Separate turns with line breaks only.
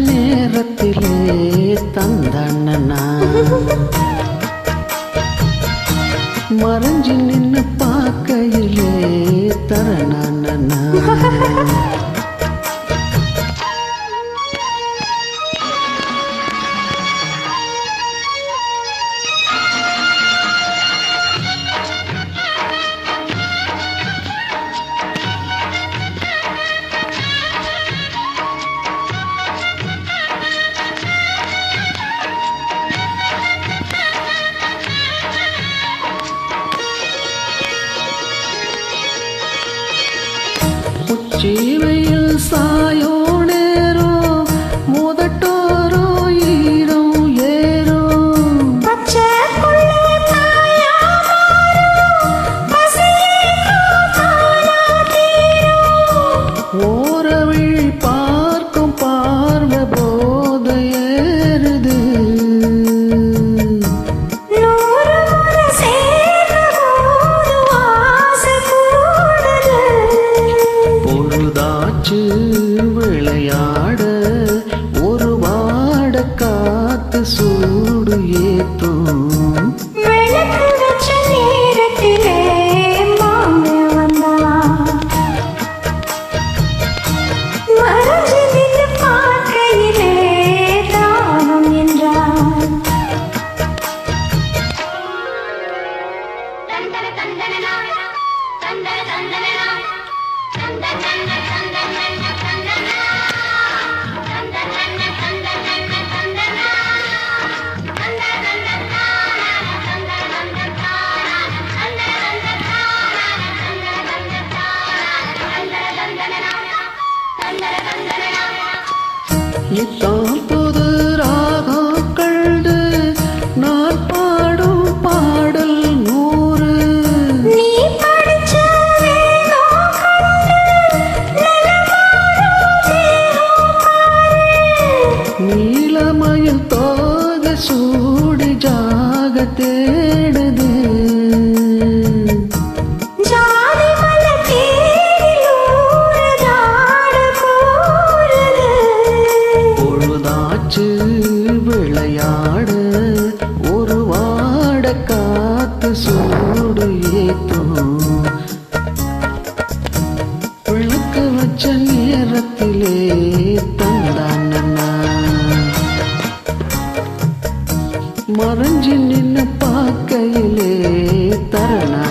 நேரத்திலே தந்தண்ணனா மறைஞ்சு நின்னு பார்க்கையிலே தரணண்ணனா உச்சிவையில் சாயோ நேரோ முதட்டோரோ ஈரோ ஏரோ ஓரவிழி பார்க்கும் பார்வை போத ஏறுது விளையாட ஒரு வாட காத்து சூடு ஏத்தும் இத்தான் புது ராகம் கண்டு நான் பாடும் பாடல் 100
நீ படிச்ச
நீலமயில் தோக சூடி ஜாக தேடுது விளையாட ஒரு வாட காத்து சூடு ஏத்தும் விளக்கு வச்ச நேரத்திலே தந்தாண்ணா மறைஞ்சு நின்னு பார்க்கையிலே தரணா